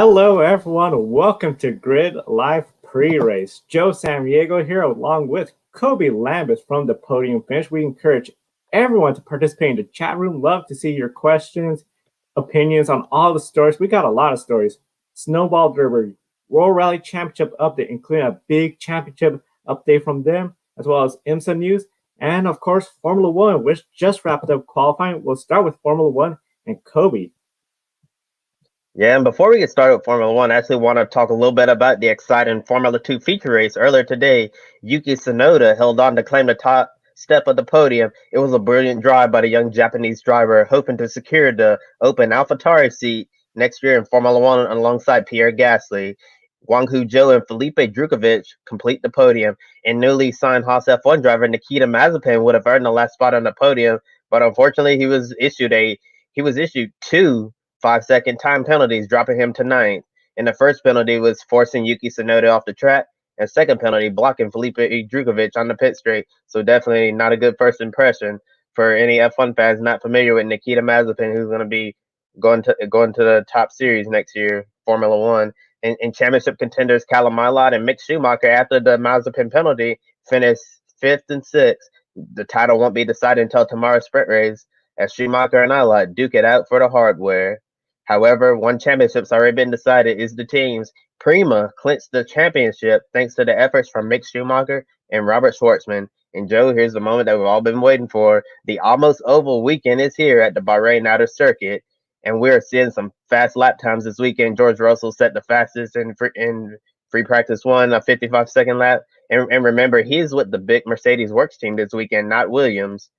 Hello, everyone. Welcome to Grid Live Pre-Race. Joe Samriego here, along with Kobe Lambeth from the Podium Finish. We encourage everyone to participate in the chat room. Love to see your questions, opinions on all the stories. We got a lot of stories. Snowball Derby, World Rally Championship update, including a big championship update from them, as well as IMSA news, and of course Formula One, which just wrapped up qualifying. We'll start with Formula One and Kobe. Yeah, and before we get started with Formula One, I actually want to talk a little bit about the exciting Formula Two feature race. Earlier today, Yuki Tsunoda held on to claim the top step of the podium. It was a brilliant drive by the young Japanese driver, hoping to secure the open AlphaTauri seat next year in Formula One alongside Pierre Gasly. Wang Zhou and Felipe Drukovich complete the podium, and newly signed Haas F1 driver Nikita Mazepin would have earned the last spot on the podium, but unfortunately he was issued two 5-second time penalties, dropping him to ninth. And the first penalty was forcing Yuki Tsunoda off the track, and second penalty blocking Felipe Drukovich on the pit straight. So definitely not a good first impression for any F1 fans not familiar with Nikita Mazepin, who's going to be going to the top series next year, Formula One. And championship contenders Callum Milot and Mick Schumacher, after the Mazepin penalty, finished fifth and sixth. The title won't be decided until tomorrow's sprint race, as Schumacher and Milot duke it out for the hardware. However, one championship's already been decided is the team's. Prima clinched the championship thanks to the efforts from Mick Schumacher and Robert Schwartzman. And Joe, here's the moment that we've all been waiting for. The almost oval weekend is here at the Bahrain Outer Circuit, and we're seeing some fast lap times this weekend. George Russell set the fastest in free practice one, a 55-second lap. And remember, he's with the big Mercedes Works team this weekend, not Williams.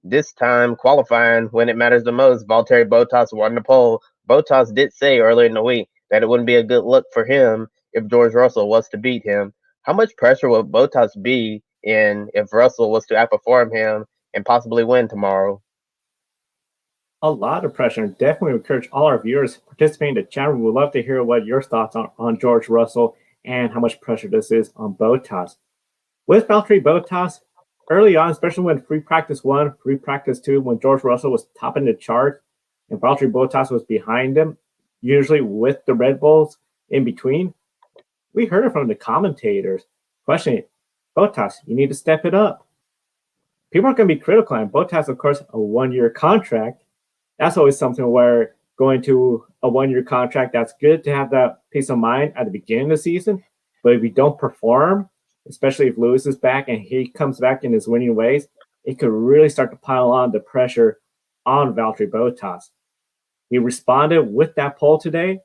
This time, qualifying when it matters the most, Valtteri Bottas won the pole. Bottas did say earlier in the week that it wouldn't be a good look for him if George Russell was to beat him. How much pressure would Bottas be in if Russell was to outperform him and possibly win tomorrow? A lot of pressure, and definitely encourage all our viewers participating in the chat room. We'd love to hear what your thoughts are on George Russell and how much pressure this is on Bottas. With Valtteri Bottas, early on, especially when free practice one, free practice two, when George Russell was topping the chart and Valtteri Bottas was behind him, usually with the Red Bulls in between, we heard it from the commentators questioning, Bottas, you need to step it up. People aren't going to be critical, and Bottas, of course, a one-year contract. That's always something where going to a one-year contract, that's good to have that peace of mind at the beginning of the season. But if you don't perform, especially if Lewis is back and he comes back in his winning ways, it could really start to pile on the pressure on Valtteri Bottas. He responded with that poll today.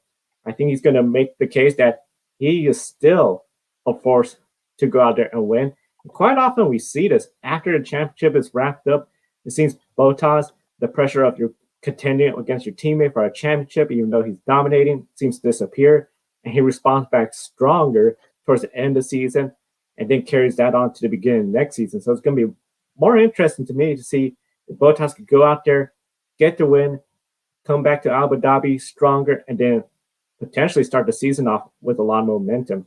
I think he's going to make the case that he is still a force to go out there and win. And quite often we see this after the championship is wrapped up. It seems Bottas, the pressure of your contending against your teammate for a championship, even though he's dominating, seems to disappear. And he responds back stronger towards the end of the season and then carries that on to the beginning of next season. So it's going to be more interesting to me to see if Bottas could go out there, get the win, come back to Abu Dhabi stronger, and then potentially start the season off with a lot of momentum.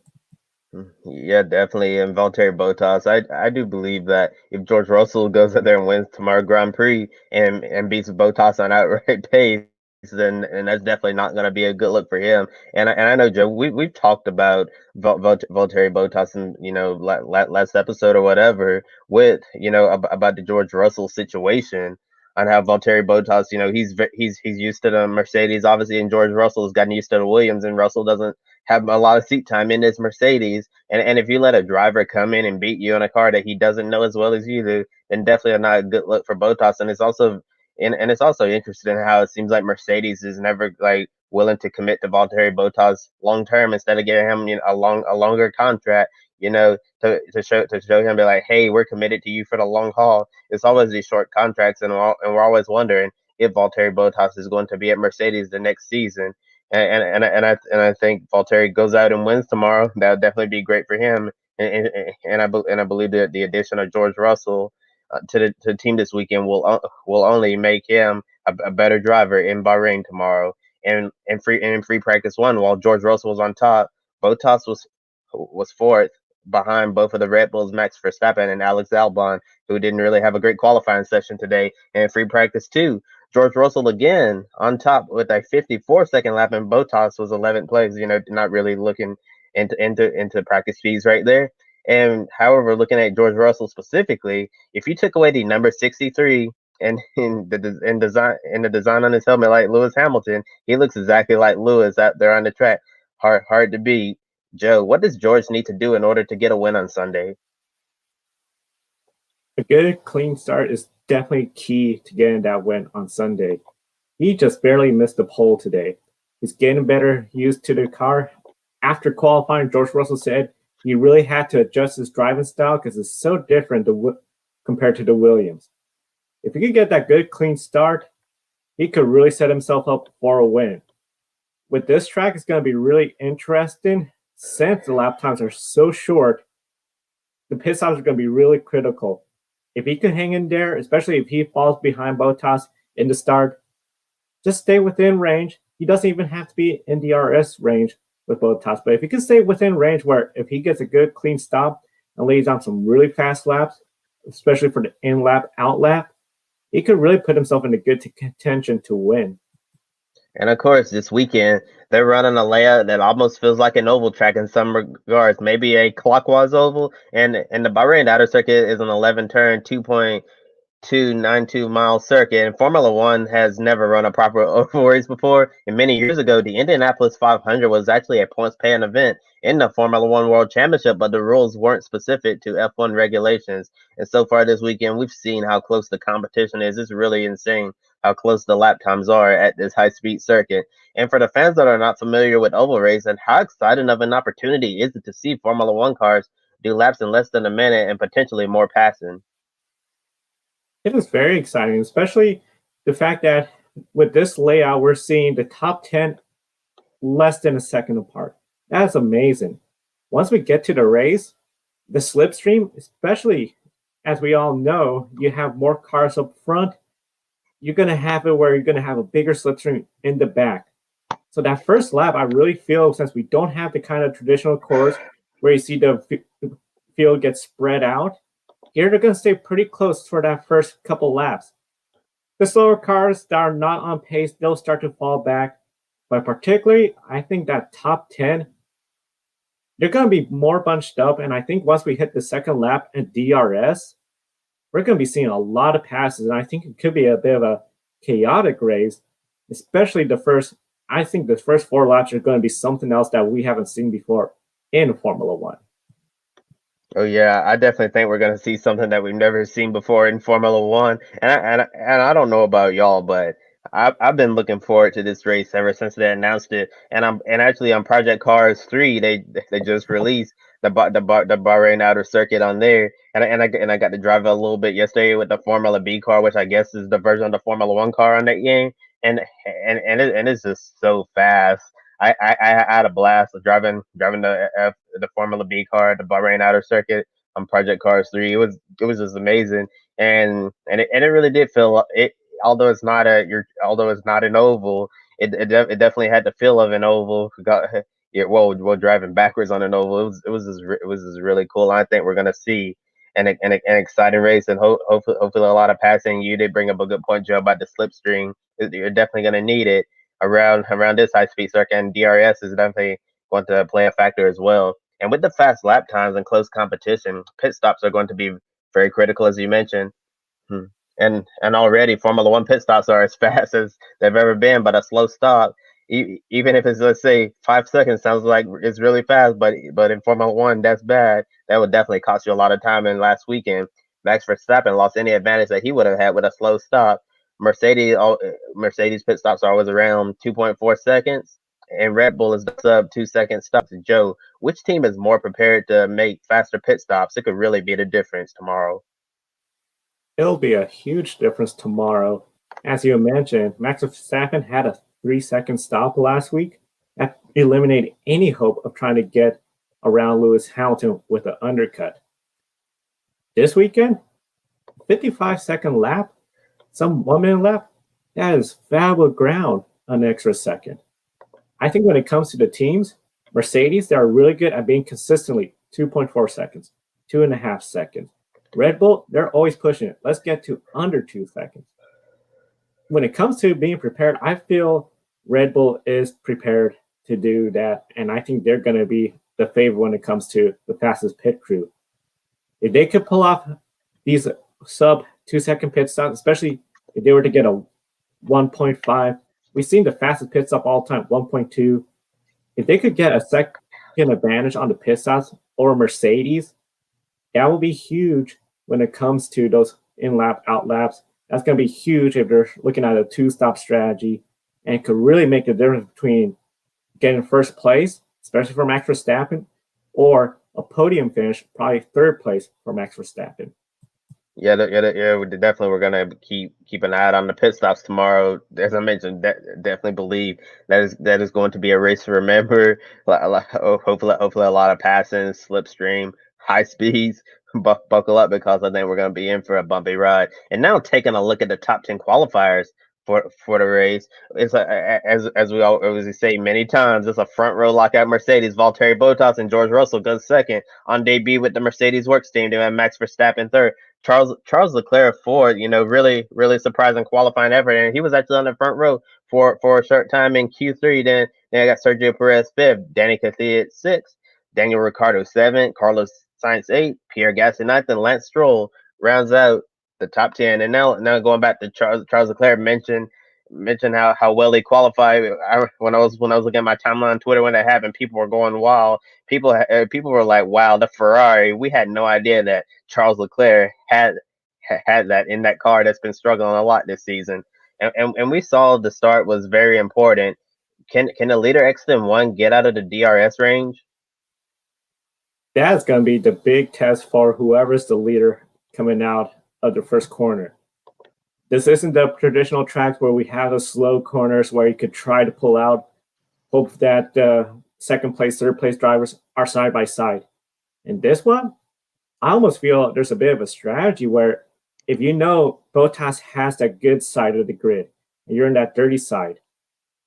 Yeah, definitely. And Valtteri Bottas, I do believe that if George Russell goes out there and wins tomorrow Grand Prix and beats Bottas on outright pace, then and that's definitely not going to be a good look for him. And I know, Joe, we've talked about Valtteri Bottas in last episode or whatever with about the George Russell situation on how Valtteri Bottas, he's used to the Mercedes obviously, and George Russell has gotten used to the Williams, and Russell doesn't have a lot of seat time in this Mercedes. And if you let a driver come in and beat you in a car that he doesn't know as well as you do, then definitely not a good look for Bottas. And it's also interesting how it seems like Mercedes is never like willing to commit to Valtteri Bottas long term, instead of giving him a longer contract. To show him, be like, hey, we're committed to you for the long haul. It's always these short contracts, and we're always wondering if Valtteri Bottas is going to be at Mercedes the next season. And I think Valtteri goes out and wins tomorrow. That would definitely be great for him. And I believe that the addition of George Russell to the team this weekend will only make him a better driver in Bahrain tomorrow. And in free practice one, while George Russell was on top, Bottas was fourth behind both of the Red Bulls, Max Verstappen and Alex Albon, who didn't really have a great qualifying session today. And in free practice two, George Russell again on top with a 54-second lap, and Bottas was 11th place. Not really looking into practice speeds right there. And however, looking at George Russell specifically, if you took away the number 63 and the design on his helmet like Lewis Hamilton, he looks exactly like Lewis out there on the track. Hard to beat. Joe, what does George need to do in order to get a win on Sunday? A good clean start is definitely key to getting that win on Sunday. He just barely missed the pole today. He's getting better used to the car. After qualifying, George Russell said he really had to adjust his driving style because it's so different compared to the Williams. If he could get that good clean start, he could really set himself up for a win. With this track, it's going to be really interesting since the lap times are so short. The pit stops are going to be really critical. If he can hang in there, especially if he falls behind Bottas in the start, just stay within range. He doesn't even have to be in DRS range with Bottas, but if he can stay within range where if he gets a good clean stop and lays on some really fast laps, especially for the in lap, out lap, he could really put himself in a good contention to win. And of course, this weekend they're running a layout that almost feels like an oval track in some regards, maybe a clockwise oval. And the Bahrain outer circuit is an 11 turn, 2.292-mile circuit. And Formula One has never run a proper oval race before. And many years ago, the Indianapolis 500 was actually a points paying event in the Formula One World Championship, but the rules weren't specific to F1 regulations. And so far this weekend, we've seen how close the competition is. It's really insane how close the lap times are at this high speed circuit. And for the fans that are not familiar with oval racing, how exciting of an opportunity is it to see Formula One cars do laps in less than a minute and potentially more passing? It is very exciting, especially the fact that with this layout, we're seeing the top 10 less than a second apart. That is amazing. Once we get to the race, the slipstream, especially as we all know, you have more cars up front. You're going to have it where you're going to have a bigger slipstream in the back. So that first lap, I really feel since we don't have the kind of traditional course where you see the field get spread out, here they're going to stay pretty close for that first couple laps. The slower cars that are not on pace, they'll start to fall back. But particularly, I think that top 10, they're going to be more bunched up. And I think once we hit the second lap at DRS, we're going to be seeing a lot of passes. And I think it could be a bit of a chaotic race, especially I think the first 4 laps are going to be something else that we haven't seen before in Formula One. Oh yeah, I definitely think we're gonna see something that we've never seen before in Formula One. And I don't know about y'all, but I've been looking forward to this race ever since they announced it. And actually on Project Cars 3, they just released the Bahrain outer circuit on there. And I got to drive it a little bit yesterday with the Formula B car, which I guess is the version of the Formula One car on that game. And it's just so fast. I had a blast of driving the Formula B car, the Bahrain outer circuit on Project Cars 3. It was just amazing, and it really did feel it. Although it's not an oval, it definitely had the feel of an oval. Yeah, well, driving backwards on an oval, it was just really cool. I think we're gonna see an exciting race, and hopefully a lot of passing. You did bring up a good point, Joe, about the slipstream. You're definitely gonna need it around this high speed circuit, and DRS is definitely going to play a factor as well. And with the fast lap times and close competition, pit stops are going to be very critical, as you mentioned. Hmm. And already Formula One pit stops are as fast as they've ever been, but a slow stop, even if it's, let's say, 5 seconds, sounds like it's really fast, but in Formula One that's bad. That would definitely cost you a lot of time. And last weekend, Max Verstappen lost any advantage that he would have had with a slow stop. Mercedes pit stops are always around 2.4 seconds, and Red Bull is sub 2 second stops. Joe, which team is more prepared to make faster pit stops? It could really be the difference tomorrow. It'll be a huge difference tomorrow. As you mentioned, Max Verstappen had a 3-second stop last week. That eliminated any hope of trying to get around Lewis Hamilton with an undercut. This weekend, 55-second lap, some 1 minute lap, that is valuable ground an extra second. I think when it comes to the teams, Mercedes, they are really good at being consistently 2.4 seconds, 2.5 seconds. Red Bull, they're always pushing it. Let's get to under 2 seconds. when it comes to being prepared, I feel Red Bull is prepared to do that, and I think they're going to be the favorite when it comes to the fastest pit crew. If they could pull off these sub 2 second pit stops, especially if they were to get a 1.5, we've seen the fastest pit stop all time, 1.2. If they could get a second advantage on the pit stops or Mercedes, that will be huge when it comes to those in lap, out laps. That's going to be huge if they're looking at a two-stop strategy, and it could really make the difference between getting first place, especially for Max Verstappen, or a podium finish, probably third place for Max Verstappen. Yeah. We definitely we're gonna keep an eye out on the pit stops tomorrow. As I mentioned, definitely believe that is going to be a race to remember. Hopefully a lot of passing, slipstream, high speeds. Buckle up because I think we're going to be in for a bumpy ride. And now taking a look at the top 10 qualifiers for the race, it's as we always say many times, it's a front row lockout. Mercedes, Valtteri Bottas and George Russell goes second on debut with the Mercedes works team. They have Max Verstappen third. Charles Leclerc fourth. Really surprising qualifying effort, and he was actually on the front row for a short time in Q3. Then I got Sergio Perez fifth, Danny Kvyat sixth, Daniel Ricciardo seventh, Carlos Sainz eighth, Pierre Gasly ninth, and Lance Stroll rounds out the top 10. And now going back to Charles Leclerc, mentioned how well he qualified. When I was looking at my timeline on Twitter when that happened, people were going wild. People were like, "Wow, the Ferrari! We had no idea that Charles Leclerc had that in that car that's been struggling a lot this season." And we saw the start was very important. Can the leader XM1 get out of the DRS range? That's going to be the big test for whoever's the leader coming out of the first corner. This isn't the traditional tracks where we have the slow corners where you could try to pull out, hope that second place, third place drivers are side by side. In this one, I almost feel there's a bit of a strategy where if you know Bottas has that good side of the grid and you're in that dirty side,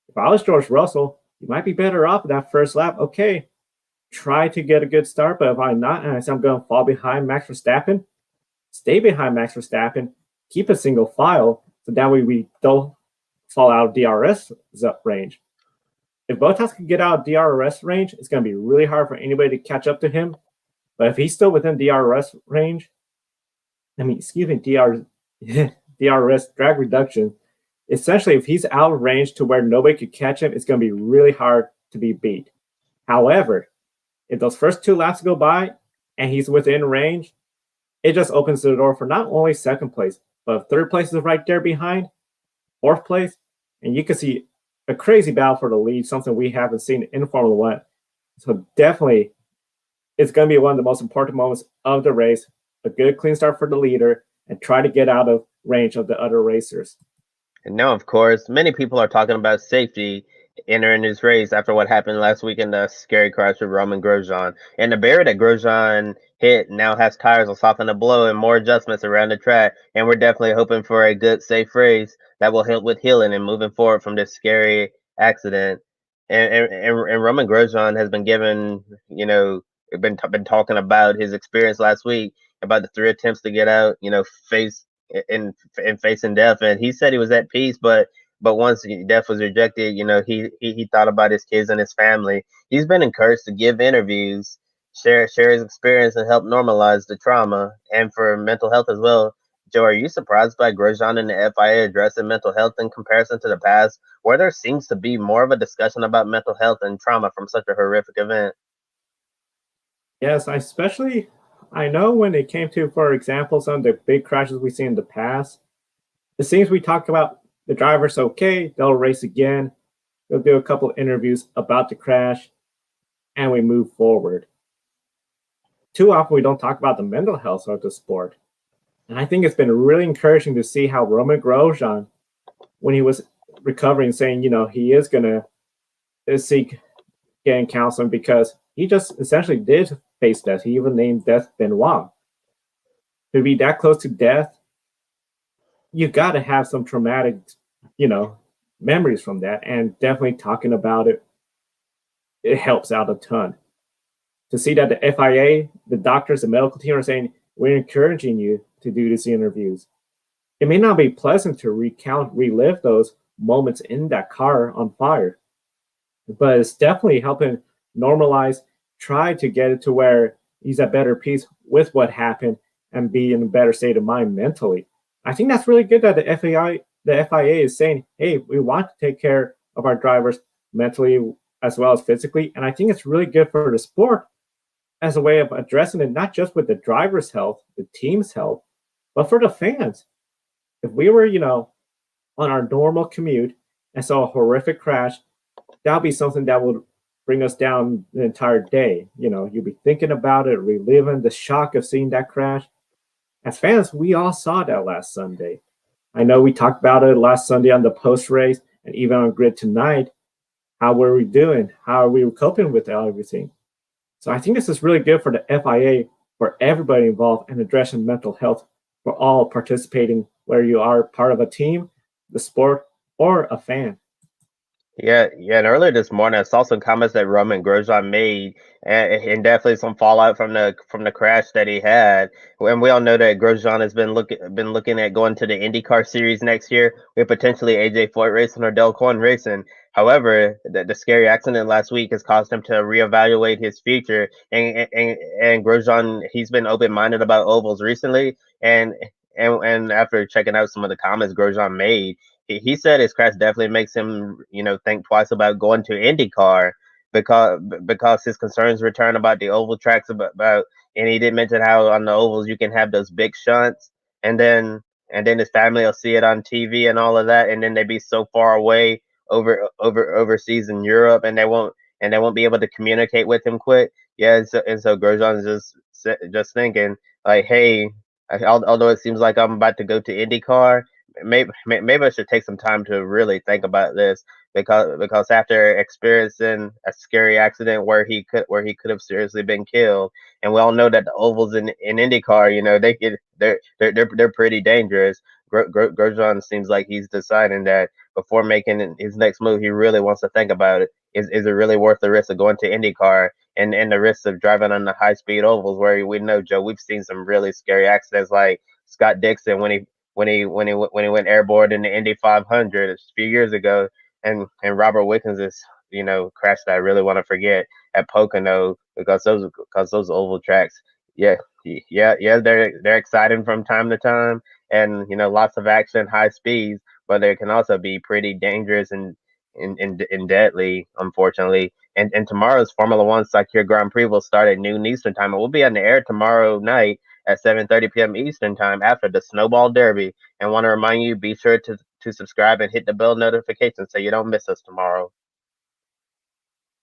if I was George Russell, you might be better off that first lap. Okay, try to get a good start, but if I'm not, and I'm going to fall behind Max Verstappen, stay behind Max Verstappen, keep a single file, so that way we don't fall out of DRS range. If Bottas can get out of DRS range, it's going to be really hard for anybody to catch up to him. But if he's still within DRS range, DRS drag reduction, essentially if he's out of range to where nobody could catch him, it's going to be really hard to be beat. However, if those first two laps go by and he's within range, it just opens the door for not only second place, but third place is right there behind, fourth place, and you can see a crazy battle for the lead, something we haven't seen in Formula One. So definitely, it's going to be one of the most important moments of the race. A good clean start for the leader and try to get out of range of the other racers. And now, of course, many people are talking about safety entering this race after what happened last week in the scary crash with Roman Grosjean. And the barrier that Grosjean hit now has tires will soften the blow and more adjustments around the track. And we're definitely hoping for a good, safe race that will help with healing and moving forward from this scary accident. And Roman Grosjean has been given, been talking about his experience last week about the 3 attempts to get out, face in facing death, and he said he was at peace, but once death was rejected, he thought about his kids and his family. He's been encouraged to give interviews, share his experience, and help normalize the trauma and for mental health as well. Joe, are you surprised by Grosjean and the FIA addressing mental health in comparison to the past, where there seems to be more of a discussion about mental health and trauma from such a horrific event? Yes, I know when it came to, for example, some of the big crashes we see in the past, it seems we talk about the driver's okay, they'll race again, they'll do a couple interviews about the crash, and we move forward. Too often we don't talk about the mental health of the sport. And I think it's been really encouraging to see how Roman Grosjean, when he was recovering, saying, he is going to seek getting counseling because he just essentially did face death. He even named death Benoit. To be that close to death, you got to have some traumatic, memories from that. And definitely talking about it, it helps out a ton. To see that the FIA, the doctors, the medical team are saying, we're encouraging you to do these interviews. It may not be pleasant to relive those moments in that car on fire, but it's definitely helping normalize, try to get it to where he's at better peace with what happened and be in a better state of mind mentally. I think that's really good that the FIA is saying, hey, we want to take care of our drivers mentally as well as physically. And I think it's really good for the sport as a way of addressing it, not just with the driver's health, the team's health, but for the fans. If we were, on our normal commute and saw a horrific crash, that would be something that would bring us down the entire day. You'd be thinking about it, reliving the shock of seeing that crash. As fans, we all saw that last Sunday. I know we talked about it last Sunday on the post race and even on grid tonight. How were we doing? How are we coping with everything? So I think this is really good for the FIA, for everybody involved, and addressing mental health for all participating, whether you are part of a team, the sport, or a fan. Yeah, and earlier this morning, I saw some comments that Roman Grosjean made, and definitely some fallout from the crash that he had. And we all know that Grosjean has been looking at going to the IndyCar series next year with potentially AJ Foyt racing or Del Coyne racing. However, the scary accident last week has caused him to reevaluate his future. And Grosjean, he's been open minded about ovals recently, and after checking out some of the comments Grosjean made, he said his crash definitely makes him, think twice about going to IndyCar because his concerns return about the oval tracks about and he did mention how on the ovals you can have those big shunts and then his family will see it on TV and all of that and then they be so far away overseas in Europe and they won't be able to communicate with him quick. Yeah, and so Grosjean's just thinking like, hey, although it seems like I'm about to go to IndyCar, maybe I should take some time to really think about this because after experiencing a scary accident where he could have seriously been killed, and we all know that the ovals in IndyCar, they're pretty dangerous. Grosjean seems like he's deciding that before making his next move, he really wants to think about it. Is it really worth the risk of going to IndyCar and the risk of driving on the high speed ovals where we know, Joe, we've seen some really scary accidents like Scott Dixon when he went airborne in the Indy 500 a few years ago, and Robert Wickens is crash that I really want to forget at Pocono because those oval tracks, yeah, yeah, they're exciting from time to time, and lots of action, high speeds, but they can also be pretty dangerous and deadly, unfortunately. And tomorrow's Formula One Sakhir Grand Prix will start at noon Eastern time. It will be on the air tomorrow night at 7:30 p.m. Eastern time after the Snowball Derby. And want to remind you, be sure to subscribe and hit the bell notification so you don't miss us tomorrow.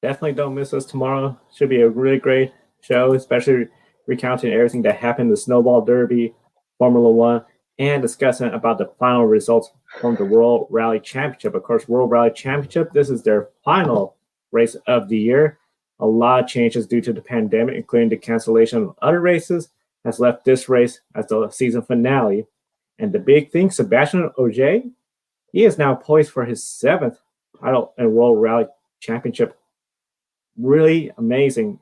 Definitely don't miss us tomorrow. Should be a really great show, especially recounting everything that happened in the Snowball Derby, Formula One, and discussing about the final results from the World Rally Championship. Of course, World Rally Championship, this is their final race of the year. A lot of changes due to the pandemic, including the cancellation of other races, has left this race as the season finale. And the big thing, Sebastian Ogier, he is now poised for his seventh title in World Rally Championship. Really amazing.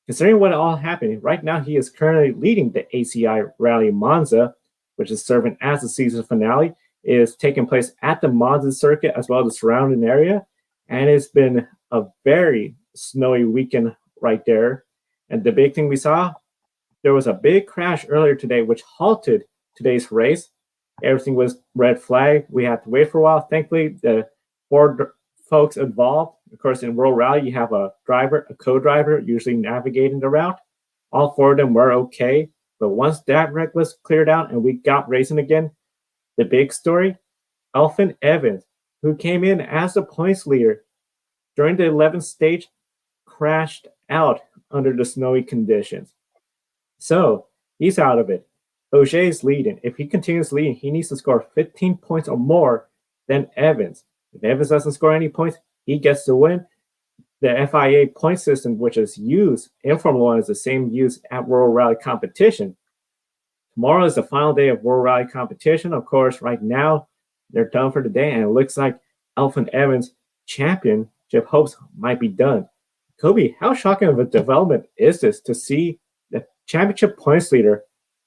Considering what all happened, right now he is currently leading the ACI Rally Monza, which is serving as the season finale. It is taking place at the Monza circuit as well as the surrounding area. And it's been a very snowy weekend right there. And the big thing we saw, there was a big crash earlier today, which halted today's race. Everything was red flag. We had to wait for a while. Thankfully, the four folks involved, of course, in World Rally, you have a driver, a co-driver, usually navigating the route. All four of them were okay. But once that wreck was cleared out and we got racing again, the big story, Elfyn Evans, who came in as the points leader during the 11th stage, crashed out under the snowy conditions. So he's out of it. Ogier is leading. If he continues leading, he needs to score 15 points or more than Evans. If Evans doesn't score any points, he gets the win. The FIA point system, which is used in Formula One, is the same used at World Rally competition. Tomorrow is the final day of World Rally competition. Of course, right now, they're done for the day, and it looks like Elfyn Evans' championship hopes might be done. Kobe, how shocking of a development is this to see the championship points leader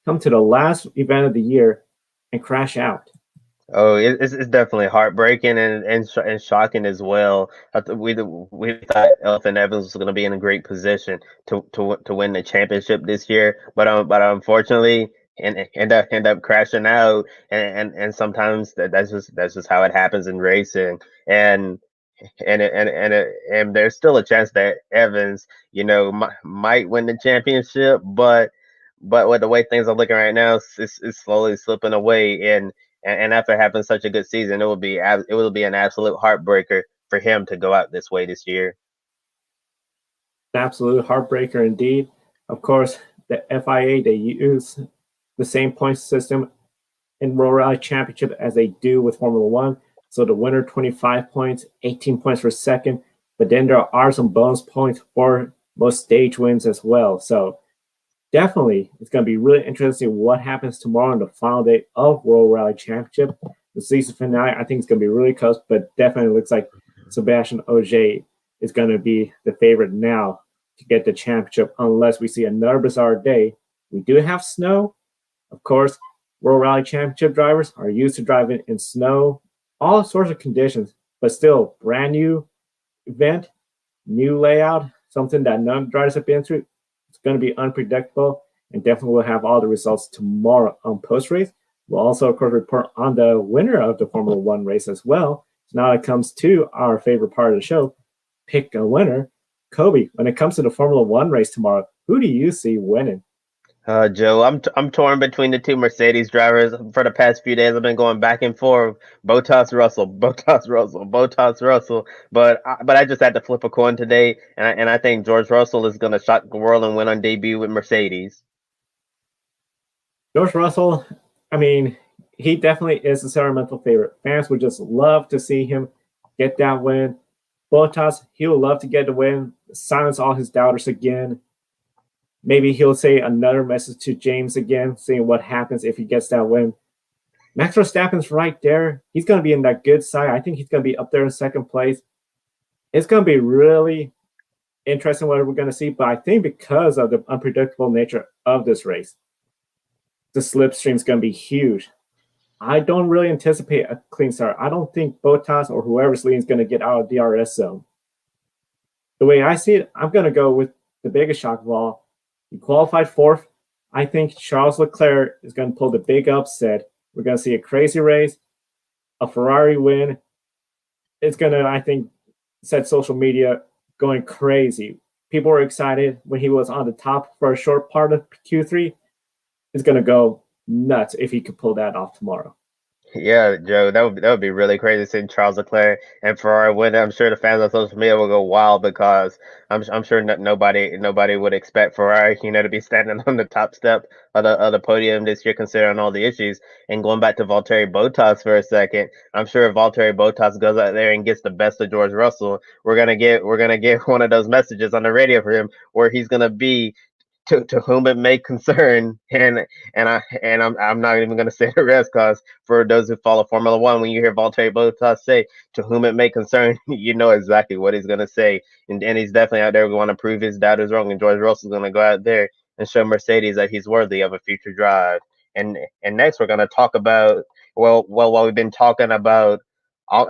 come to the last event of the year and crash out. Oh, it's definitely heartbreaking and shocking as well. We thought Elfin Evans was going to be in a great position to win the championship this year, but unfortunately, end up crashing out, and sometimes that's just how it happens in racing, and and there's still a chance that Evans, might win the championship, but with the way things are looking right now, it's slowly slipping away, and after having such a good season, it will be an absolute heartbreaker for him to go out this way this year. Absolute heartbreaker indeed. Of course, the FIA they use the same point system in World Rally Championship as they do with Formula One. So the winner 25 points, 18 points for second, but then there are some bonus points for most stage wins as well. So definitely, it's going to be really interesting what happens tomorrow on the final day of World Rally Championship. The season finale, I think, is going to be really close, but definitely looks like Sebastian Ogier is going to be the favorite now to get the championship, unless we see another bizarre day. We do have snow, of course. World Rally Championship drivers are used to driving in snow, all sorts of conditions, but still, brand new event, new layout, something that none drivers have been through. It's going to be unpredictable, and definitely we'll have all the results tomorrow on post race. We'll also, of course, report on the winner of the Formula One race as well. So now it comes to our favorite part of the show, pick a winner. Kobe, when it comes to the Formula One race tomorrow, who do you see winning? Joe, I'm torn between the two Mercedes drivers. For the past few days, I've been going back and forth. Bottas Russell, Bottas Russell, Bottas Russell. But I just had to flip a coin today, and I think George Russell is going to shock the world and win on debut with Mercedes. George Russell, I mean, he definitely is a sentimental favorite. Fans would just love to see him get that win. Bottas, he would love to get the win, silence all his doubters again. Maybe he'll say another message to James again, saying what happens if he gets that win. Max Verstappen's right there. He's going to be in that good side. I think he's going to be up there in second place. It's going to be really interesting what we're going to see. But I think because of the unpredictable nature of this race, the slipstream is going to be huge. I don't really anticipate a clean start. I don't think Bottas or whoever's leading is going to get out of DRS zone. The way I see it, I'm going to go with the biggest shock of all. He qualified fourth. I think Charles Leclerc is going to pull the big upset. We're going to see a crazy race, a Ferrari win. It's going to, I think, set social media going crazy. People were excited when he was on the top for a short part of Q3. It's going to go nuts if he could pull that off tomorrow. Yeah, Joe, that would be really crazy seeing Charles Leclerc and Ferrari win. I'm sure the fans on social media will go wild because I'm sure nobody would expect Ferrari, to be standing on the top step of the podium this year, considering all the issues. And going back to Valtteri Bottas for a second, I'm sure if Valtteri Bottas goes out there and gets the best of George Russell, we're gonna get one of those messages on the radio for him where he's gonna be to whom it may concern, and I'm not even going to say the rest because for those who follow Formula One, when you hear Valtteri Bottas say "to whom it may concern," you know exactly what he's going to say, and he's definitely out there going to prove his doubters wrong, and George Russell's going to go out there and show Mercedes that he's worthy of a future drive. And next we're going to talk about while we've been talking about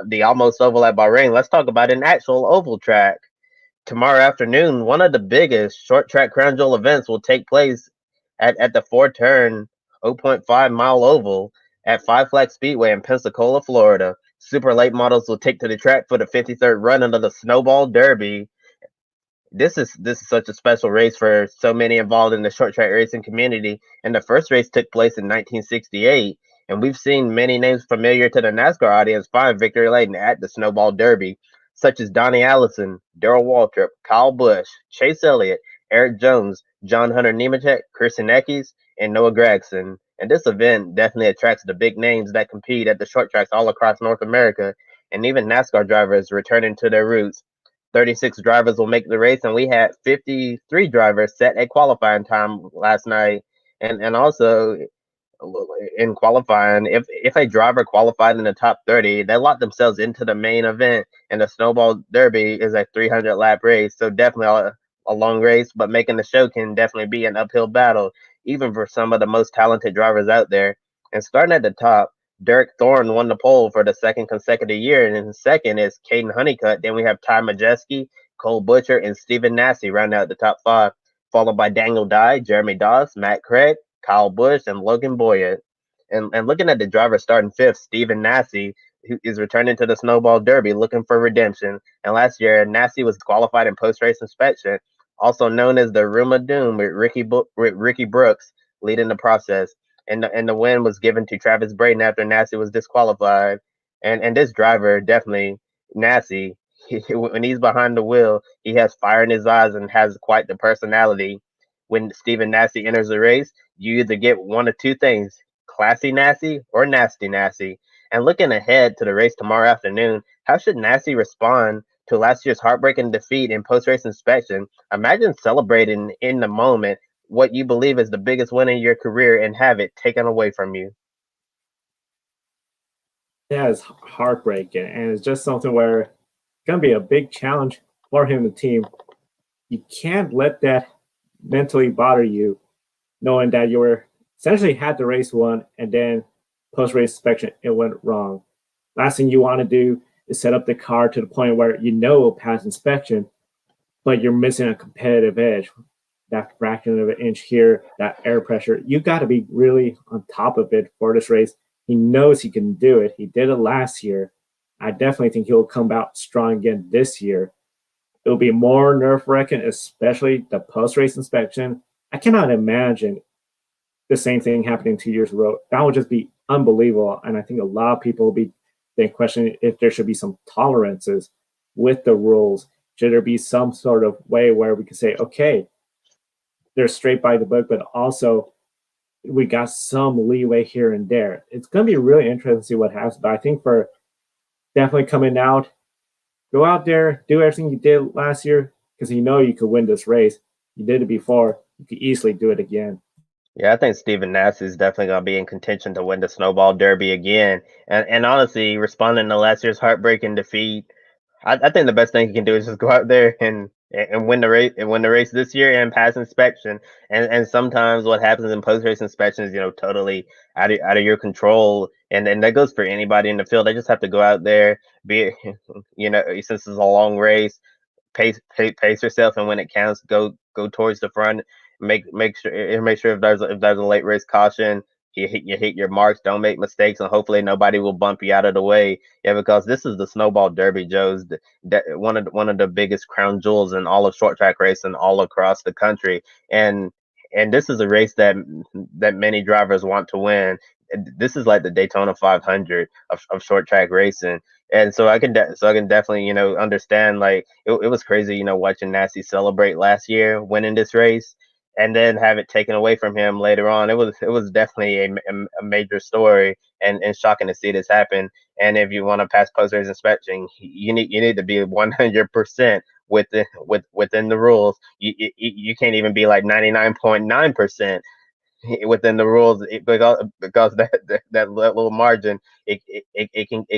the almost oval at Bahrain, let's talk about an actual oval track. Tomorrow afternoon, one of the biggest short track crown jewel events will take place at the four turn 0.5 mile oval at Five Flag Speedway in Pensacola, Florida. Super late models will take to the track for the 53rd run of the Snowball Derby. This is such a special race for so many involved in the short track racing community. And the first race took place in 1968, and we've seen many names familiar to the NASCAR audience find victory lane at the Snowball Derby, such as Donnie Allison, Darrell Waltrip, Kyle Busch, Chase Elliott, Eric Jones, John Hunter Nemechek, Chris Eckes, and Noah Gragson. And this event definitely attracts the big names that compete at the short tracks all across North America, and even NASCAR drivers returning to their roots. 36 drivers will make the race, and we had 53 drivers set a qualifying time last night. And also in qualifying, if a driver qualified in the top 30, they lock themselves into the main event. And the Snowball Derby is a 300 lap race, so definitely a long race, but making the show can definitely be an uphill battle, even for some of the most talented drivers out there. And starting at the top, Derek Thorne won the pole for the second consecutive year, and in second is Caden Honeycutt. Then we have Ty Majeski, Cole Butcher, and Stephen Nassy rounding out the top five, followed by Daniel Dye, Jeremy Doss, Matt Craig, Kyle Busch, and Logan Boyett. And looking at the driver starting fifth, Stephen Nassy, who is returning to the Snowball Derby looking for redemption. And last year, Nassy was qualified in post-race inspection, also known as the Room of Doom, with Ricky Brooks leading the process. And the win was given to Travis Brayton after Nassy was disqualified. And this driver, definitely Nassy, when he's behind the wheel, he has fire in his eyes and has quite the personality. When Stephen Nassy enters the race, you either get one of two things: classy Nassy or nasty Nassy. And looking ahead to the race tomorrow afternoon, how should Nassy respond to last year's heartbreaking defeat in post-race inspection? Imagine celebrating in the moment what you believe is the biggest win in your career and have it taken away from you. Yeah, it's heartbreaking, and it's just something where it's gonna be a big challenge for him and the team. You can't let that mentally bother you, knowing that you were essentially had the race won, and then post race inspection it went wrong. Last thing you want to do is set up the car to the point where you know it'll pass inspection, but you're missing a competitive edge. That fraction of an inch here, that air pressure, you got to be really on top of it for this race. He knows he can do it. He did it last year. I definitely think he'll come out strong again this year. It'll be more nerve wracking, especially the post race inspection. I cannot imagine the same thing happening 2 years in a row. That would just be unbelievable. And I think a lot of people will be then questioning if there should be some tolerances with the rules. Should there be some sort of way where we could say, okay, they're straight by the book, but also we got some leeway here and there. It's going to be really interesting to see what happens. But I think for definitely coming out, go out there, do everything you did last year because you know you could win this race. You did it before. You could easily do it again. Yeah, I think Stephen Nass is definitely going to be in contention to win the Snowball Derby again. And honestly, responding to last year's heartbreaking defeat, I think the best thing he can do is just go out there and win the race this year and pass inspection. And sometimes what happens in post race inspection is totally out of your control. And that goes for anybody in the field. They just have to go out there, be since it's a long race, pace yourself, and when it counts, go towards the front. Make sure if there's a late race caution, you hit your marks. Don't make mistakes, and hopefully nobody will bump you out of the way. Yeah, because this is the Snowball Derby, Joe's one of the biggest crown jewels in all of short track racing all across the country, and this is a race that many drivers want to win. This is like the Daytona 500 of short track racing, and so I can definitely understand. Like it was crazy watching Nasty celebrate last year winning this race and then have it taken away from him later on. It was definitely a major story, and shocking to see this happen. And if you want to pass post race inspection, you need to be 100% within the rules. You can't even be like 99.9% within the rules, because that little margin, it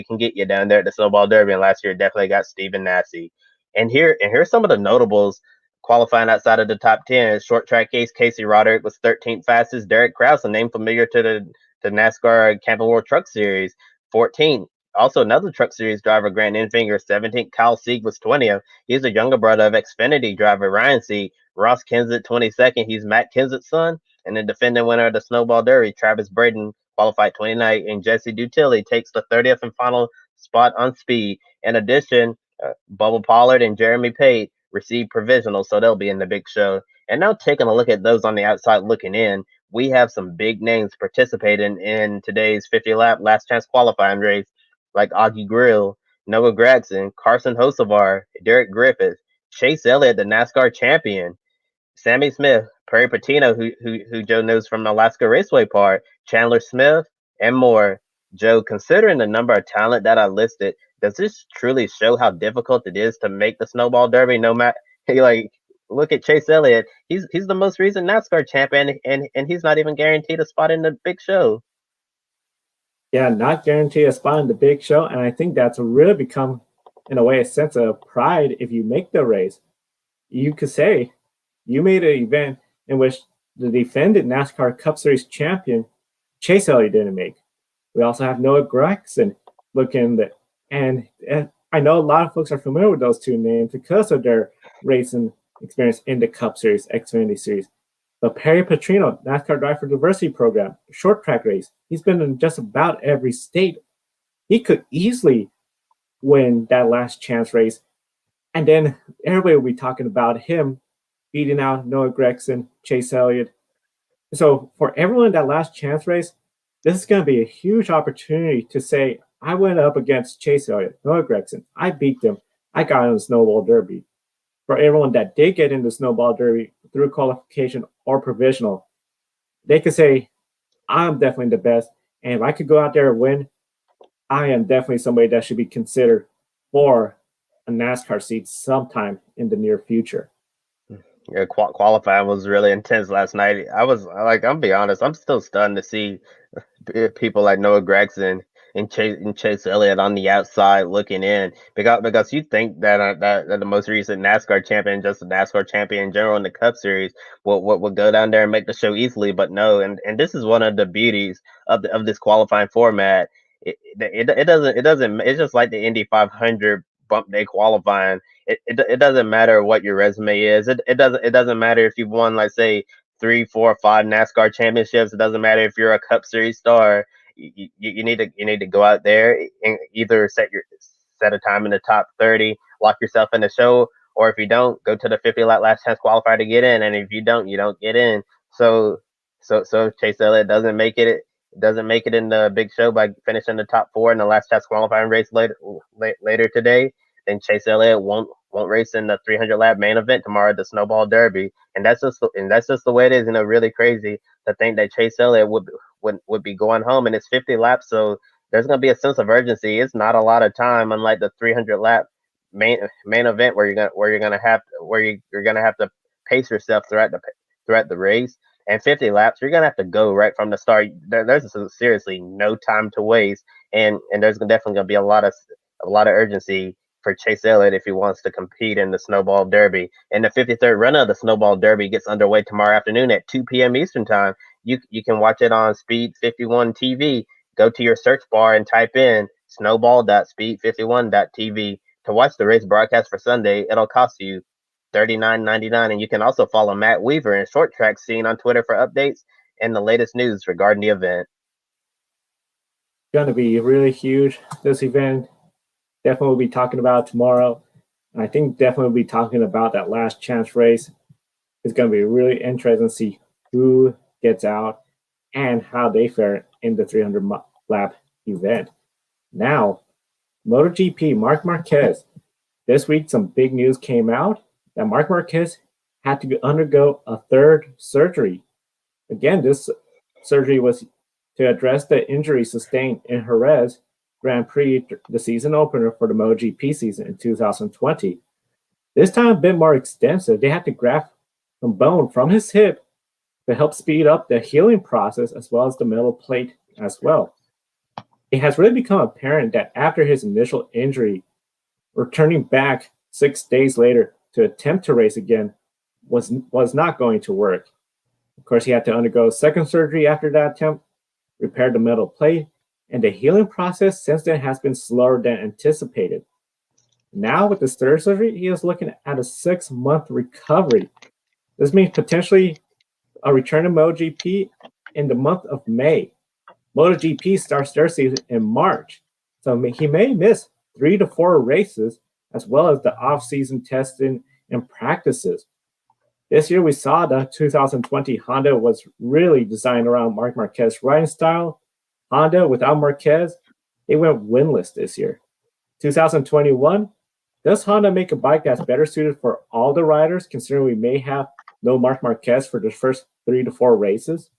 can get you down there at the Snowball Derby. And last year it definitely got Stephen Nassy. And here's some of the notables qualifying outside of the top 10. Short track ace Casey Roderick was 13th fastest. Derek Kraus, a name familiar to NASCAR Camping World Truck Series, 14th. Also, another Truck Series driver, Grant Enfinger, 17th. Kyle Sieg was 20th. He's a younger brother of Xfinity driver Ryan Sieg. Ross Kenseth, 22nd. He's Matt Kenseth's son. And the defending winner of the Snowball Derby, Travis Braden, qualified 29th, and Jesse Dutilly takes the 30th and final spot on speed. In addition, Bubba Pollard and Jeremy Pate received provisional, so they'll be in the big show. And now taking a look at those on the outside looking in, we have some big names participating in today's 50-lap last chance qualifying race, like Augie Grill, Noah Gragson, Carson Hocevar, Derek Griffith, Chase Elliott, the NASCAR champion, Sammy Smith, Perry Patino, who Joe knows from Alaska Raceway Park, Chandler Smith, and more. Joe, considering the number of talent that I listed, does this truly show how difficult it is to make the Snowball Derby? No matter, like, look at Chase Elliott. He's the most recent NASCAR champion, and he's not even guaranteed a spot in the big show. Yeah, not guarantee a spot in the big show. And I think that's really become, in a way, a sense of pride if you make the race. You could say you made an event in which the defended NASCAR Cup Series champion Chase Elliott didn't make. We also have Noah Gragson looking the, and I know a lot of folks are familiar with those two names because of their racing experience in the Cup Series, Xfinity Series. But Perry Petrino, NASCAR Driver Diversity Program, short track race, he's been in just about every state. He could easily win that last chance race. And then everybody will be talking about him beating out Noah Gragson, Chase Elliott. So for everyone in that last chance race, this is going to be a huge opportunity to say, I went up against Chase Elliott, Noah Gragson. I beat them. I got in the Snowball Derby. For everyone that did get in the Snowball Derby through qualification or provisional, they could say, I'm definitely the best. And if I could go out there and win, I am definitely somebody that should be considered for a NASCAR seat sometime in the near future. Yeah, qualifying was really intense last night. I was like, I'm be honest, I'm still stunned to see people like Noah Gragson and Chase Elliott on the outside looking in, because you think that that the most recent NASCAR champion, just the NASCAR champion in general in the Cup Series, will go down there and make the show easily, but no. And this is one of the beauties of this qualifying format. It doesn't it's just like the Indy 500 bump day qualifying. It doesn't matter what your resume is. It doesn't matter if you've won, like, say, three, four, five NASCAR championships. It doesn't matter if you're a Cup Series star. You need to go out there and either set a time in the top 30, lock yourself in the show, or if you don't, go to the 50 lap last chance qualifier to get in. And if you don't, you don't get in. So if Chase Elliott doesn't make it in the big show by finishing the top four in the last chance qualifying race later today, then Chase Elliott won't race in the 300 lap main event tomorrow at the Snowball Derby. And that's just the way it is. Really crazy to think that Chase Elliott would be going home in his 50 laps. So there's going to be a sense of urgency. It's not a lot of time, unlike the 300 lap main event where you're gonna have to pace yourself throughout the race. And 50 laps, you're gonna have to go right from the start. There's seriously no time to waste, and there's definitely gonna be a lot of urgency for Chase Elliott if he wants to compete in the Snowball Derby. And the 53rd run of the Snowball Derby gets underway tomorrow afternoon at 2 p.m. Eastern Time. You can watch it on Speed 51 TV. Go to your search bar and type in snowball.speed51.tv to watch the race broadcast for Sunday. It'll cost you $39.99, and you can also follow Matt Weaver and Short Track Scene on Twitter for updates and the latest news regarding the event. Going to be really huge, this event. Definitely will be talking about tomorrow. And I think definitely will be talking about that last chance race. It's going to be really interesting to see who gets out and how they fare in the 300 lap event. Now, MotoGP, Marc Marquez. This week, some big news came out that Marc Marquez had to undergo a third surgery. Again, this surgery was to address the injury sustained in Jerez Grand Prix, the season opener for the MotoGP season in 2020. This time a bit more extensive. They had to graft some bone from his hip to help speed up the healing process as well as the metal plate as well. It has really become apparent that after his initial injury, returning back 6 days later to attempt to race again was not going to work. Of course, he had to undergo second surgery after that attempt, repair the metal plate, and the healing process since then has been slower than anticipated. Now, with this third surgery, he is looking at a 6-month recovery. This means potentially a return to MotoGP in the month of May. MotoGP starts their season in March, so he may miss 3 to 4 races as well as the off-season testing and practices. This year we saw the 2020 Honda was really designed around Marc Marquez's riding style. Honda, without Marquez, they went winless this year. 2021, does Honda make a bike that's better suited for all the riders, considering we may have no Marc Marquez for the first 3 to 4 races?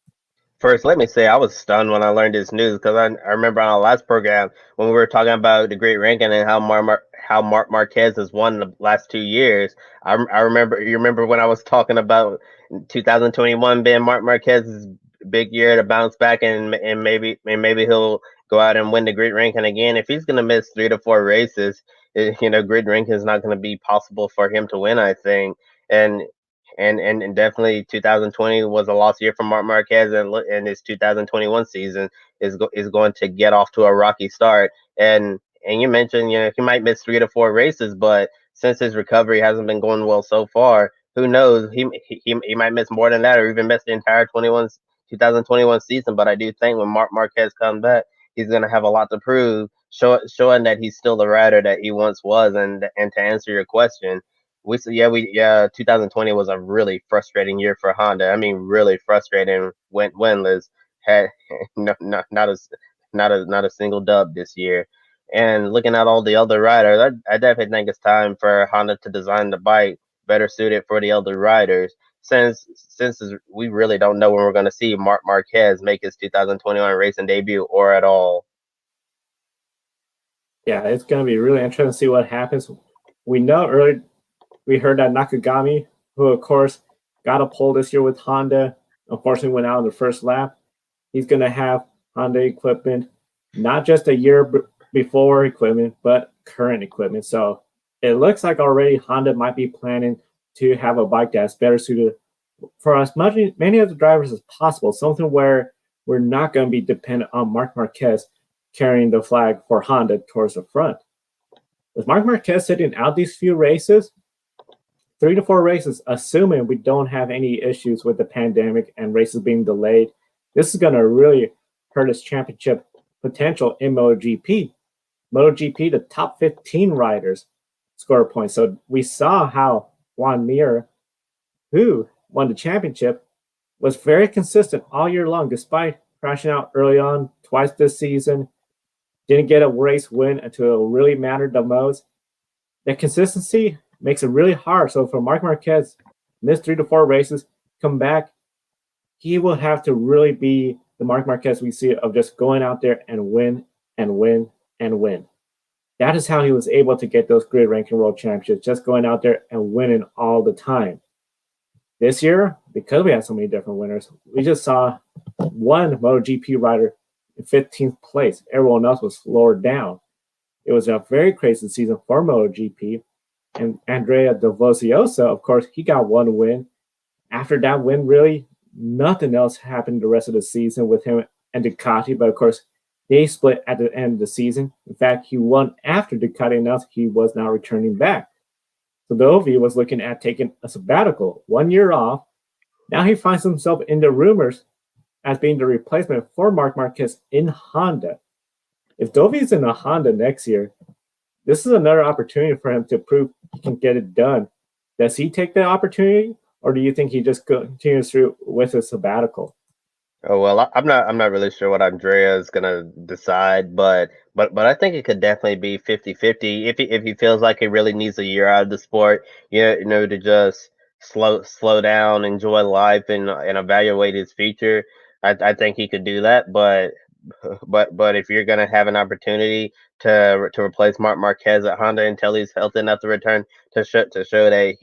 First, let me say I was stunned when I learned this news, because I remember on our last program when we were talking about the great ranking and how Marc Marquez has won the last 2 years. I remember, you remember when I was talking about 2021 being Marc Marquez's big year to bounce back, and maybe he'll go out and win the grid ranking again. If he's gonna miss 3 to 4 races, grid ranking is not gonna be possible for him to win, I think. And and definitely 2020 was a lost year for Marc Marquez, and his 2021 season is going to get off to a rocky start. And you mentioned, he might miss 3 to 4 races, but since his recovery hasn't been going well so far, who knows? He might miss more than that, or even miss the entire 2021 season. But I do think when Marc Marquez comes back, he's going to have a lot to prove, showing that he's still the rider that he once was. And to answer your question, 2020 was a really frustrating year for Honda. I mean, really frustrating. Went winless, had not a single dub this year. And looking at all the other riders, I definitely think it's time for Honda to design the bike better suited for the other riders. Since we really don't know when we're going to see Marc Marquez make his 2021 racing debut or at all. Yeah, it's going to be really interesting to see what happens. We know earlier we heard that Nakagami, who of course got a pole this year with Honda, unfortunately went out in the first lap. He's going to have Honda equipment, not just a year before equipment, but current equipment. So it looks like already Honda might be planning to have a bike that's better suited for as many of the drivers as possible. Something where we're not going to be dependent on Marc Marquez carrying the flag for Honda towards the front. With Marc Marquez sitting out these few races, 3 to 4 races, assuming we don't have any issues with the pandemic and races being delayed, this is going to really hurt his championship potential in MotoGP. MotoGP, the top 15 riders score points. So we saw how Juan Mir, who won the championship, was very consistent all year long, despite crashing out early on twice this season. Didn't get a race win until it really mattered the most. That consistency makes it really hard. So for Marc Marquez, miss 3 to 4 races, come back, he will have to really be the Marc Marquez we see of just going out there and win and win and win. That is how he was able to get those grid ranking world championships, just going out there and winning all the time. This year, because we had so many different winners, we just saw one MotoGP rider in 15th place. Everyone else was lowered down. It was a very crazy season for MotoGP. And Andrea Dovizioso, of course, he got one win. After that win, really, nothing else happened the rest of the season with him and Ducati. But of course, they split at the end of the season. In fact, he won after Ducati announced he was now returning back. So Dovi was looking at taking a sabbatical, 1 year off. Now he finds himself in the rumors as being the replacement for Marc Marquez in Honda. If Dovi is in a Honda next year, this is another opportunity for him to prove he can get it done. Does he take the opportunity, or do you think he just continues through with a sabbatical? Oh well, I'm not really sure what Andrea is gonna decide, but I think it could definitely be 50-50 if he feels like he really needs a year out of the sport, to just slow down, enjoy life, and evaluate his future. I think he could do that, but if you're gonna have an opportunity to replace Marc Marquez at Honda until he's healthy enough to return to show that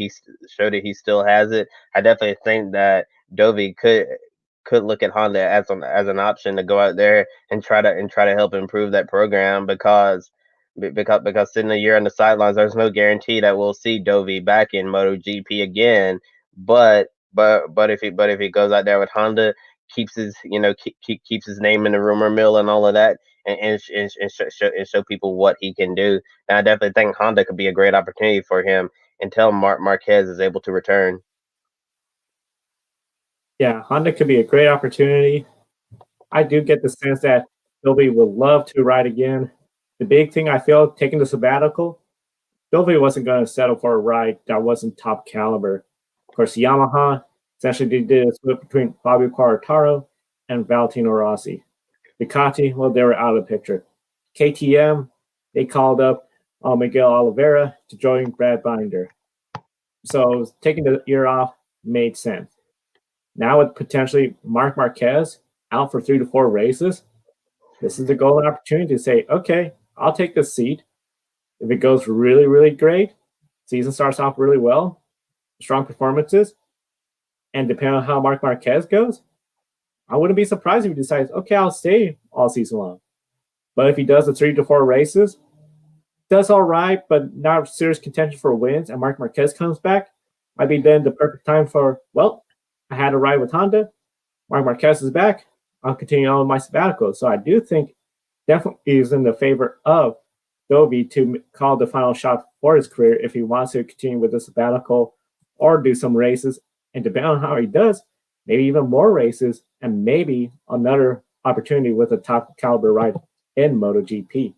he still has it, I definitely think that Dovi could look at Honda as an option to go out there and try to help improve that program because sitting a year on the sidelines, there's no guarantee that we'll see Dovi back in MotoGP again. But if he goes out there with Honda, keeps his keeps his name in the rumor mill and all of that, and show people what he can do. And I definitely think Honda could be a great opportunity for him until Marquez is able to return. Yeah, Honda could be a great opportunity. I do get the sense that Dovi would love to ride again. The big thing I feel taking the sabbatical, Dovi wasn't going to settle for a ride that wasn't top caliber. Of course, Yamaha essentially did a split between Fabio Quartararo and Valentino Rossi. Ducati, well, they were out of the picture. KTM, they called up Miguel Oliveira to join Brad Binder. So taking the year off made sense. Now with potentially Marc Marquez out for 3 to 4 races, this is the golden opportunity to say, okay, I'll take this seat. If it goes really, really great, season starts off really well, strong performances, and depending on how Marc Marquez goes, I wouldn't be surprised if he decides, okay, I'll stay all season long. But if he does the 3 to 4 races, does all right, but not serious contention for wins, and Marc Marquez comes back, might be then the perfect time for, well, I had a ride with Honda. Mark Marquez is back. I'll continue on with my sabbatical. So I do think definitely is in the favor of Dobie to call the final shot for his career if he wants to continue with the sabbatical or do some races. And depending on how he does, maybe even more races and maybe another opportunity with a top caliber ride in MotoGP.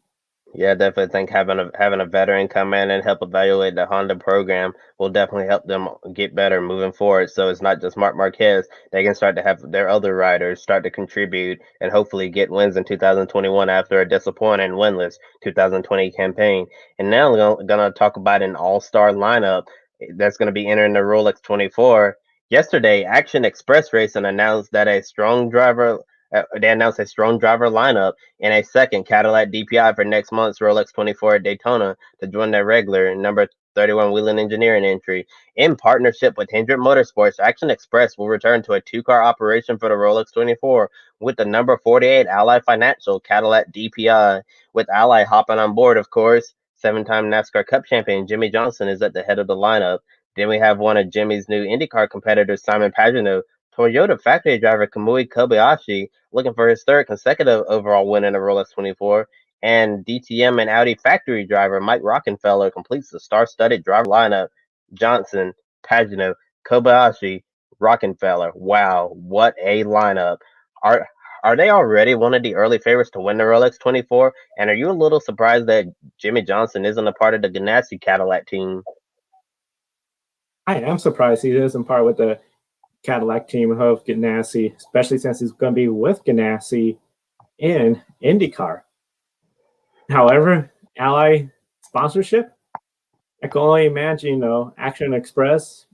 Yeah, I definitely think having a veteran come in and help evaluate the Honda program will definitely help them get better moving forward. So it's not just Mark Marquez; they can start to have their other riders start to contribute and hopefully get wins in 2021 after a disappointing winless 2020 campaign. And now we're gonna talk about an all-star lineup that's going to be entering the Rolex 24. Yesterday, Action Express Racing announced that a strong driver. They announced a strong driver lineup and a second Cadillac DPI for next month's Rolex 24 at Daytona to join their regular number 31 Whelen Engineering entry. In partnership with Hendrick Motorsports, Action Express will return to a two-car operation for the Rolex 24 with the number 48 Ally Financial Cadillac DPI, with Ally hopping on board, of course. Seven-time NASCAR Cup champion Jimmy Johnson is at the head of the lineup. Then we have one of Jimmy's new IndyCar competitors, Simon Pagenaud, Toyota factory driver Kamui Kobayashi, looking for his third consecutive overall win in the Rolex 24, and DTM and Audi factory driver Mike Rockenfeller completes the star-studded driver lineup. Johnson, Pagenaud, Kobayashi, Rockenfeller. Wow, what a lineup! Are are they already one of the early favorites to win the Rolex 24? And are you a little surprised that Jimmy Johnson isn't a part of the Ganassi Cadillac team? I am surprised he isn't part with the Cadillac team of Ganassi, especially since he's going to be with Ganassi in IndyCar. However, Ally sponsorship, I can only imagine, Action Express,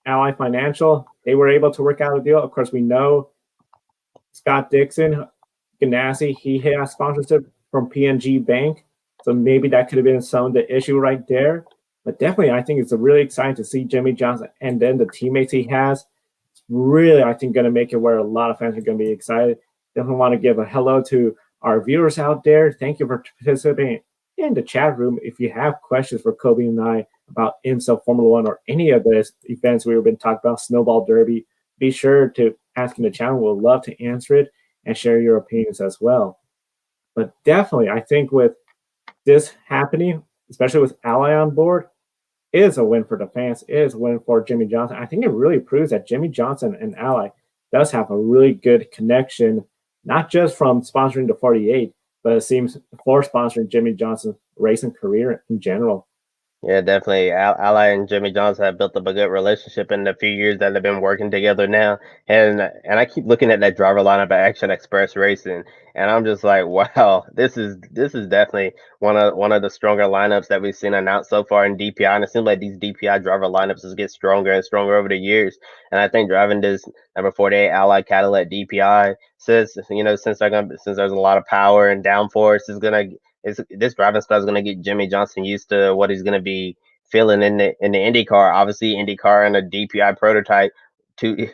Ally Financial, they were able to work out a deal. Of course, we know Scott Dixon, Ganassi, he has sponsorship from PNG Bank. So maybe that could have been some of the issue right there. But definitely, I think it's really exciting to see Jimmy Johnson and then the teammates he has. It's really, I think, going to make it where a lot of fans are going to be excited. Definitely want to give a hello to our viewers out there. Thank you for participating in the chat room. If you have questions for Kobe and I about IMSA Formula One or any of the events we've been talking about, Snowball Derby, be sure to ask in the channel. We'll love to answer it and share your opinions as well. But definitely, I think with this happening, especially with Ally on board, is a win for the fans, is a win for Jimmy Johnson. I think it really proves that Jimmy Johnson and Ally does have a really good connection, not just from sponsoring the 48, but it seems for sponsoring Jimmy Johnson's racing career in general. Yeah, definitely. Ally and Jimmy Johnson have built up a good relationship in the few years that they've been working together now. And I keep looking at that driver lineup at Action Express Racing, and I'm just like, wow, this is definitely one of the stronger lineups that we've seen announced so far in DPI. And it seems like these DPI driver lineups just get stronger and stronger over the years. And I think driving this number 48 Ally Cadillac DPI, since there's a lot of power and downforce, this driving style is going to get Jimmy Johnson used to what he's going to be feeling in the IndyCar. Obviously, IndyCar and a DPI prototype, two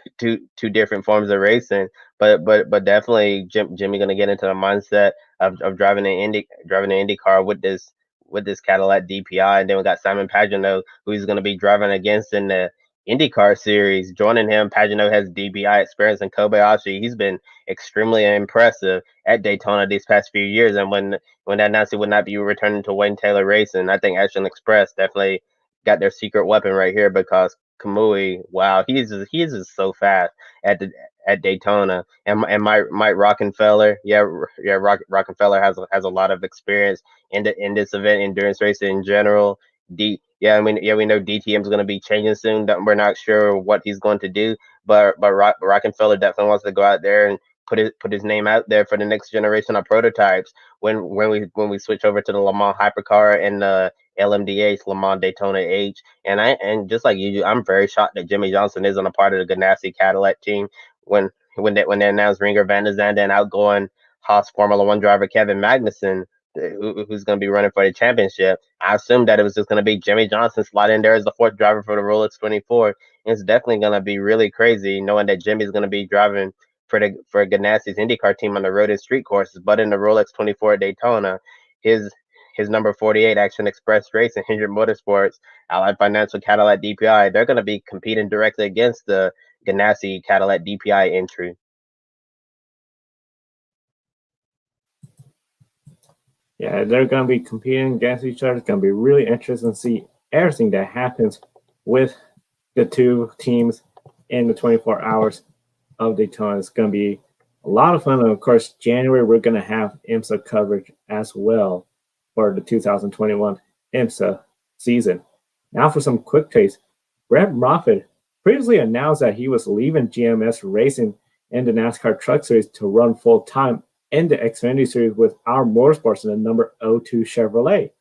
different forms of racing. But definitely Jimmy going to get into the mindset of driving the IndyCar with this Cadillac DPI. And then we got Simon Pagenaud, who he's going to be driving against in the IndyCar series. Joining him, Pagenaud has DBI experience in Kobayashi. He's been extremely impressive at Daytona these past few years. And when that announced he would not be returning to Wayne Taylor Racing, I think Action Express definitely got their secret weapon right here because Kamui, wow, he's just so fast at Daytona, and Mike Rockenfeller, Rockenfeller has a lot of experience in this event, endurance racing in general. We know DTM is going to be changing soon. We're not sure what he's going to do, but Rockenfeller definitely wants to go out there and put his name out there for the next generation of prototypes when we switch over to the Le Mans Hypercar and the LMDH Le Mans Daytona H. And just like you, I'm very shocked that Jimmy Johnson isn't a part of the Ganassi Cadillac team when they announced Ringer Van der Zande and outgoing Haas Formula One driver Kevin Magnussen, who's going to be running for the championship. I assumed that it was just going to be Jimmy Johnson sliding there as the fourth driver for the Rolex 24. And it's definitely going to be really crazy knowing that Jimmy's going to be driving for Ganassi's IndyCar team on the road and street courses, but in the Rolex 24 at Daytona, his his number 48 Action Express race and Hendrick Motorsports, Allied Financial Cadillac DPI, they're going to be competing directly against the Ganassi Cadillac DPI entry. Yeah, they're going to be competing against each other. It's going to be really interesting to see everything that happens with the two teams in the 24 hours of Daytona. It's going to be a lot of fun. And of course, January, we're going to have IMSA coverage as well for the 2021 IMSA season. Now for some quick takes. Brett Moffitt previously announced that he was leaving GMS Racing in the NASCAR Truck Series to run full time in the Xfinity Series with our Motorsports in the number 02 Chevrolet.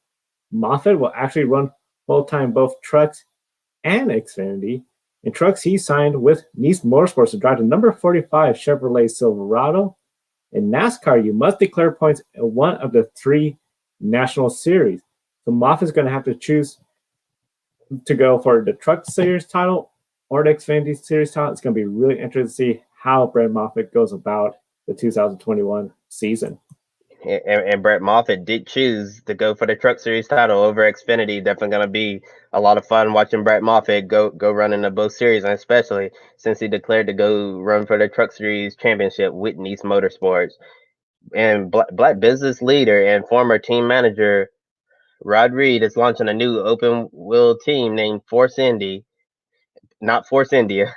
Moffitt will actually run full time both trucks and Xfinity. In trucks, he signed with Nice Motorsports to drive the number 45 Chevrolet Silverado. In NASCAR, you must declare points in one of the three national series. So Moffitt's going to have to choose to go for the Truck Series title or the Xfinity Series title. It's going to be really interesting to see how Brett Moffitt goes about the 2021 season. And Brett Moffitt did choose to go for the Truck Series title over Xfinity. Definitely going to be a lot of fun watching Brett Moffitt go run into both series, and especially since he declared to go run for the Truck Series championship with Nice Motorsports. And Black business leader and former team manager Rod Reed is launching a new open wheel team named Force Indy, not Force India.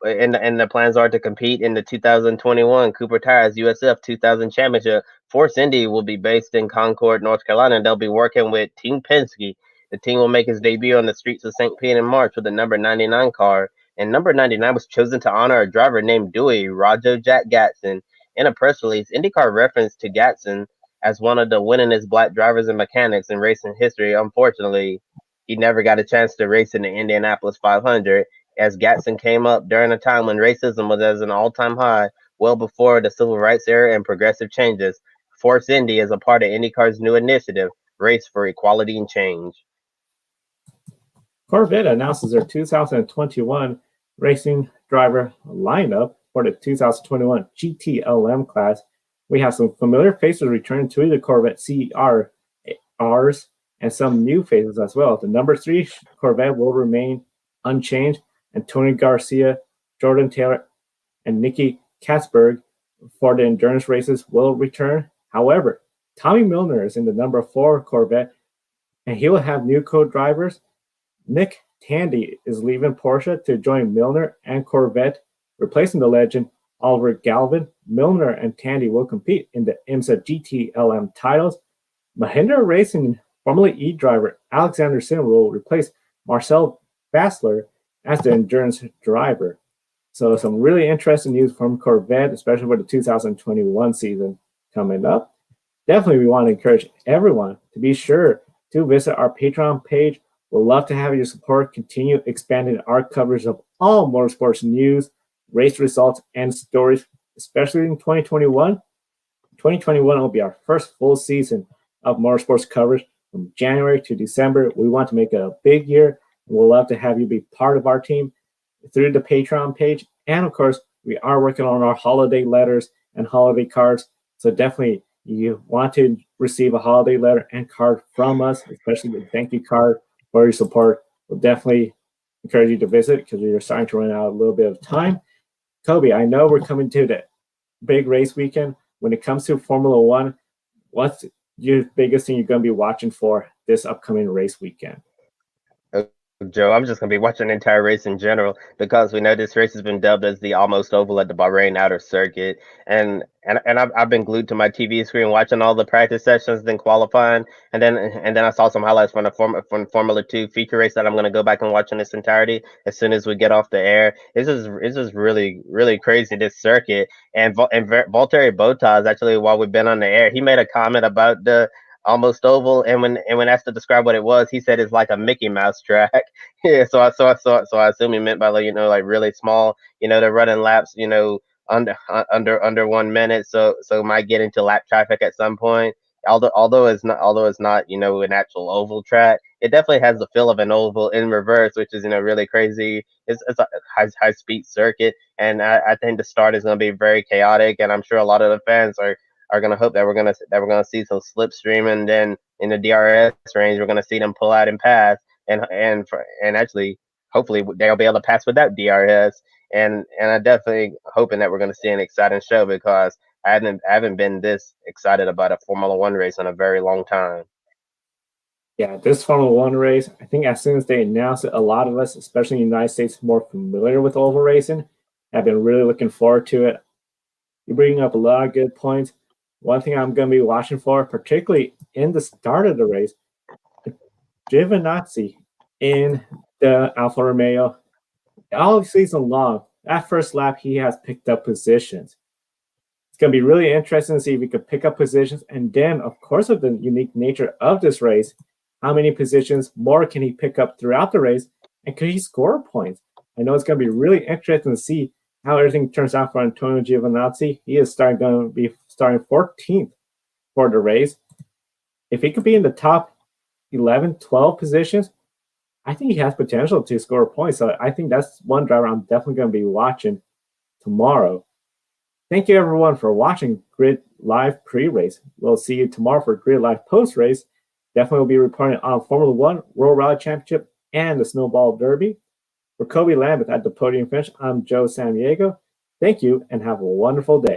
And the plans are to compete in the 2021 Cooper Tires USF 2000 Championship. Force Indy will be based in Concord, North Carolina, and they'll be working with Team Penske. The team will make its debut on the streets of St. Pete in March with the number 99 car. And number 99 was chosen to honor a driver named Dewey Rajo Jack Gatson. In a press release, IndyCar referenced to Gatson as one of the winningest black drivers and mechanics in racing history. Unfortunately, he never got a chance to race in the Indianapolis 500 as Gatson came up during a time when racism was at an all-time high, well before the civil rights era and progressive changes. Force Indy is a part of IndyCar's new initiative, Race for Equality and Change. Corvette announces their 2021 racing driver lineup for the 2021 GTLM class. We have some familiar faces returning to the Corvette CRRs and some new faces as well. The number 3 Corvette will remain unchanged, and Tony Garcia, Jordan Taylor, and Nikki Katzberg for the endurance races will return. However, Tommy Milner is in the number 4 Corvette, and he will have new co-drivers. Nick Tandy is leaving Porsche to join Milner and Corvette, replacing the legend Oliver Galvin. Milner and Tandy will compete in the IMSA GTLM titles. Mahindra Racing Formula E driver Alexander Sim will replace Marcel Bassler as the endurance driver. So some really interesting news from Corvette, especially for the 2021 season coming up. Definitely we want to encourage everyone to be sure to visit our Patreon page. We'd love to have your support, continue expanding our coverage of all motorsports news, race results, and stories, especially in 2021. 2021 will be our first full season of motorsports coverage from January to December. We want to make it a big year. We'd love to have you be part of our team through the Patreon page. And of course, we are working on our holiday letters and holiday cards. So definitely you want to receive a holiday letter and card from us, especially the thank you card for your support. We'll definitely encourage you to visit because we're starting to run out a little bit of time. Kobe, I know we're coming to the big race weekend. When it comes to Formula One, what's your biggest thing you're going to be watching for this upcoming race weekend? Joe, I'm just going to be watching the entire race in general because we know this race has been dubbed as the almost oval at the Bahrain Outer Circuit, and I've been glued to my TV screen watching all the practice sessions, then qualifying, and then I saw some highlights from from Formula 2 feature race that I'm going to go back and watch in its entirety as soon as we get off the air. It's just really crazy, this circuit. And Valtteri Bottas, actually, while we've been on the air, he made a comment about the almost oval, and when asked to describe what it was, he said it's like a Mickey Mouse track. Yeah, so I assume he meant by, like, like really small. They're running laps, under 1 minute, so might get into lap traffic at some point. Although it's not an actual oval track, it definitely has the feel of an oval in reverse, which is really crazy. It's a high speed circuit, and I think the start is going to be very chaotic, and I'm sure a lot of the fans are going to hope that we're going to see some slipstreaming. Then in the DRS range, we're going to see them pull out and pass, and actually hopefully they'll be able to pass without DRS. And I definitely hoping that we're going to see an exciting show because I haven't been this excited about a Formula One race in a very long time. Yeah, this Formula One race, I think as soon as they announced it, a lot of us, especially in the United States, more familiar with oval racing, have been really looking forward to it. You're bringing up a lot of good points. One thing I'm going to be watching for, particularly in the start of the race, Giovinazzi in the Alfa Romeo. All season long, that first lap, he has picked up positions. It's going to be really interesting to see if he could pick up positions. And then, of course, of the unique nature of this race, how many positions more can he pick up throughout the race? And could he score points? I know it's going to be really interesting to see how everything turns out for Antonio Giovinazzi. He is going to be starting 14th for the race. If he could be in the top 11, 12 positions, I think he has potential to score points. So I think that's one driver I'm definitely going to be watching tomorrow. Thank you, everyone, for watching Grid Live pre-race. We'll see you tomorrow for Grid Live post-race. Definitely will be reporting on Formula One, World Rally Championship, and the Snowball Derby. For Kobe Lambeth at the Podium Finish, I'm Joe San Diego. Thank you, and have a wonderful day.